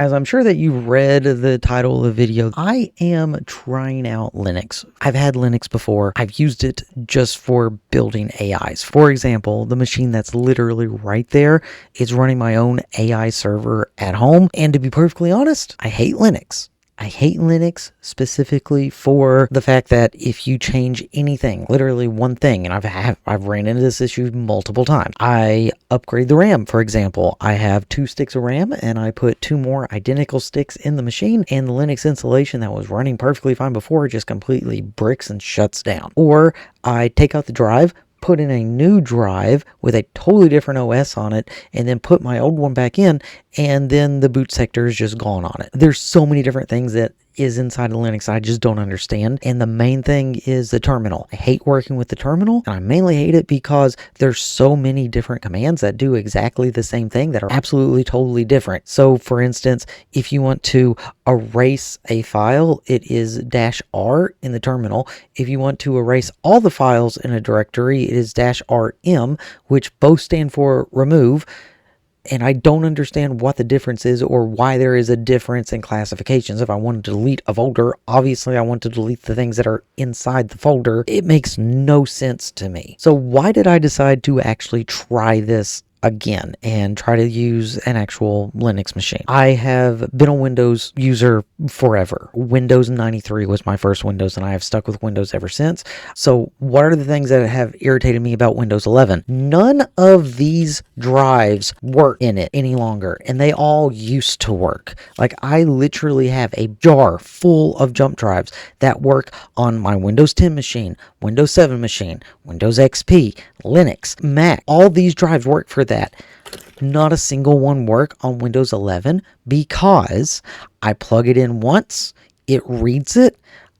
As I'm sure that you read the title of the video, I am trying out Linux. I've had Linux before. I've used it just for building AIs. For example, the machine that's literally right there is running my own AI server at home. And to be perfectly honest, I hate Linux. I hate Linux specifically for the fact that if you change anything, literally one thing, and I've ran into this issue multiple times. I upgrade the RAM, for example. I have 2 sticks of RAM and I put 2 more identical sticks in the machine, and the Linux installation that was running perfectly fine before just completely bricks and shuts down. Or I take out the drive, put in a new drive with a totally different OS on it, and then put my old one back in, and then the boot sector is just gone on it. There's so many different things that is inside of Linux I just don't understand, and the main thing is the terminal. I hate working with the terminal, and I mainly hate it because there's so many different commands that do exactly the same thing that are absolutely totally different. So for instance, if you want to erase a file, it is -R in the terminal. If you want to erase all the files in a directory, it is -RM, which both stand for remove. And I don't understand what the difference is or why there is a difference in classifications. If I want to delete a folder, obviously I want to delete the things that are inside the folder. It makes no sense to me. So why did I decide to actually try this again and try to use an actual Linux machine? I have been a Windows user forever. Windows 93 was my first Windows, and I have stuck with Windows ever since. So what are the things that have irritated me about Windows 11? None of these drives work in it any longer, and they all used to work. Like, I literally have a jar full of jump drives that work on my Windows 10 machine, Windows 7 machine, Windows XP, Linux, Mac. All these drives work for that. Not a single one work on Windows 11 because I plug it in once, it reads it,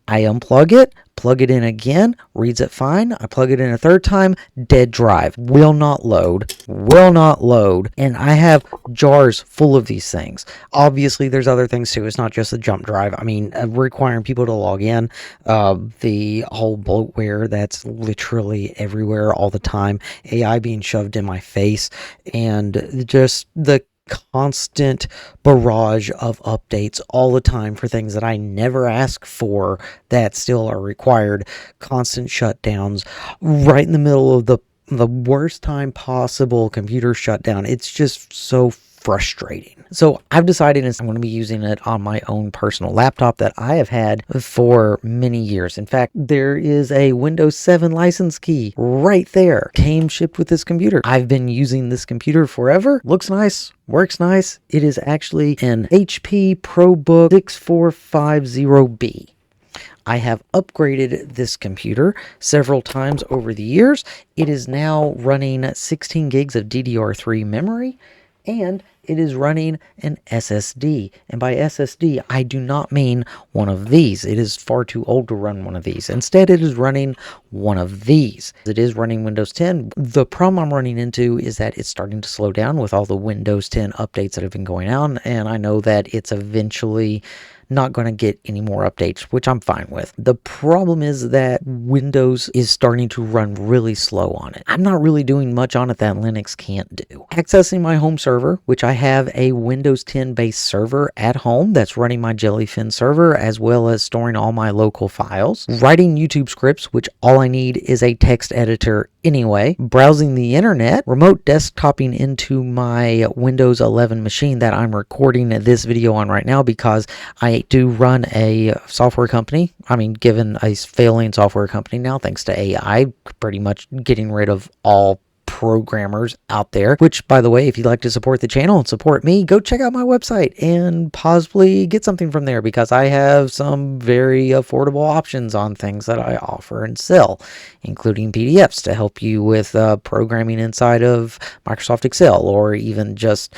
I unplug it, plug it in again, reads it fine, I plug it in a third time, dead drive, will not load, and I have jars full of these things. Obviously, there's other things too. It's not just the jump drive. I mean, requiring people to log in, the whole bloatware that's literally everywhere all the time, AI being shoved in my face, and just the constant barrage of updates all the time for things that I never ask for that still are required, constant shutdowns right in the middle of the worst time possible, computer shutdown. It's just so frustrating. So I've decided I'm going to be using it on my own personal laptop that I have had for many years. In fact, there is a Windows 7 license key right there. Came shipped with this computer. I've been using this computer forever. Looks nice. Works nice. It is actually an HP ProBook 6450B. I have upgraded this computer several times over the years. It is now running 16 gigs of DDR3 memory, and it is running an SSD. And by SSD, I do not mean one of these. It is far too old to run one of these. Instead, it is running one of these. It is running Windows 10. The problem I'm running into is that it's starting to slow down with all the Windows 10 updates that have been going on, and I know that it's eventually not going to get any more updates, which I'm fine with. The problem is that Windows is starting to run really slow on it. I'm not really doing much on it that Linux can't do. Accessing my home server, which I have a Windows 10 based server at home that's running my Jellyfin server, as well as storing all my local files. Writing YouTube scripts, which all I need is a text editor anyway. Browsing the internet. Remote desktoping into my Windows 11 machine that I'm recording this video on right now because I do run a software company. I mean, given a failing software company now, thanks to AI, pretty much getting rid of all programmers out there, which, by the way, if you'd like to support the channel and support me, go check out my website and possibly get something from there, because I have some very affordable options on things that I offer and sell, including PDFs to help you with programming inside of Microsoft Excel, or even just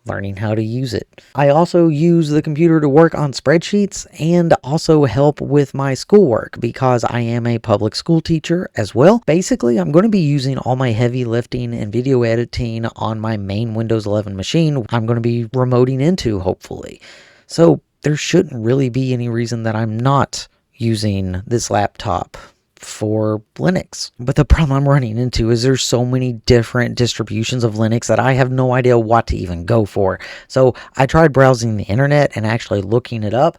learning how to use it. I also use the computer to work on spreadsheets and also help with my schoolwork because I am a public school teacher as well. Basically, I'm going to be using all my heavy lifting and video editing on my main Windows 11 machine. I'm going to be remoting into, hopefully. So there shouldn't really be any reason that I'm not using this laptop for Linux. But the problem I'm running into is there's so many different distributions of Linux that I have no idea what to even go for. So I tried browsing the internet and actually looking it up.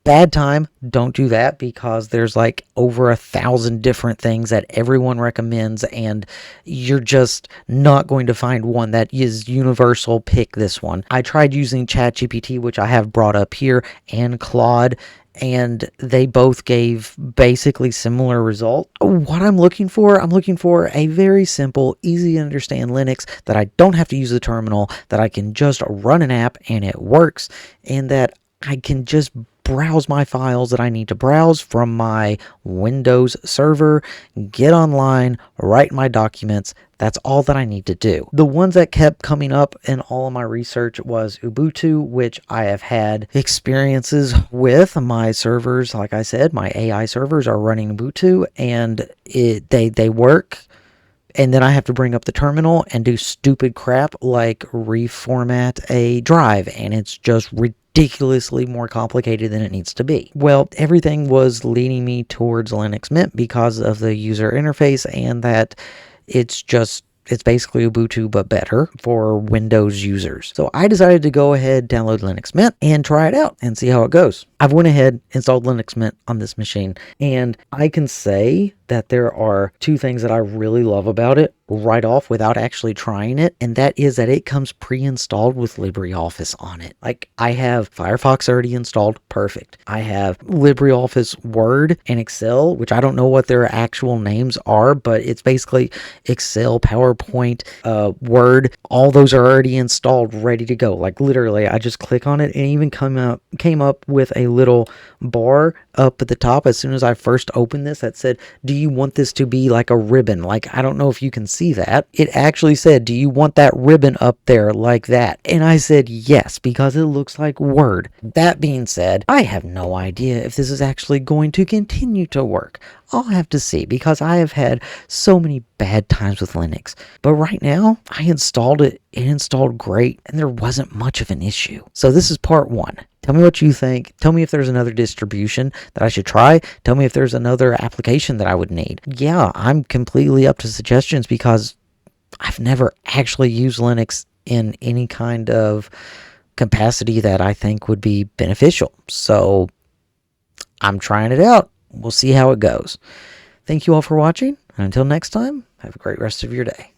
Bad time. Don't do that, because there's like over 1,000 different things that everyone recommends, and you're just not going to find one that is universal. Pick this one. I tried using ChatGPT, which I have brought up here, and Claude, and they both gave basically similar result. What I'm looking for a very simple, easy to understand Linux that I don't have to use the terminal, that I can just run an app and it works, and that I can just browse my files that I need to browse from my Windows server, get online, write my documents. That's all that I need to do. The ones that kept coming up in all of my research was Ubuntu, which I have had experiences with. My servers, like I said, my AI servers are running Ubuntu, and they work. And then I have to bring up the terminal and do stupid crap like reformat a drive, and it's just ridiculously more complicated than it needs to be. Well, everything was leading me towards Linux Mint because of the user interface, and that it's basically Ubuntu but better for Windows users. So I decided to go ahead, download Linux Mint, and try it out and see how it goes. I've went ahead, installed Linux Mint on this machine, and I can say that there are two things that I really love about it right off without actually trying it, and that is that it comes pre-installed with LibreOffice on it. Like, I have Firefox already installed, perfect. I have LibreOffice Word and Excel, which I don't know what their actual names are, but it's basically Excel, PowerPoint, Word. All those are already installed, ready to go. Like, literally, I just click on it, and it even came up with a little bar up at the top as soon as I first opened this that said, do you want this to be like a ribbon? Like, I don't know if you can see that. It actually said, do you want that ribbon up there like that? And I said yes, because it looks like Word. That being said, I have no idea if this is actually going to continue to work. I'll have to see, because I have had so many bad times with Linux. But right now, I installed it. It installed great, and there wasn't much of an issue. So this is part one. Tell me what you think. Tell me if there's another distribution that I should try. Tell me if there's another application that I would need. Yeah, I'm completely up to suggestions, because I've never actually used Linux in any kind of capacity that I think would be beneficial. So I'm trying it out. We'll see how it goes. Thank you all for watching, and until next time, have a great rest of your day.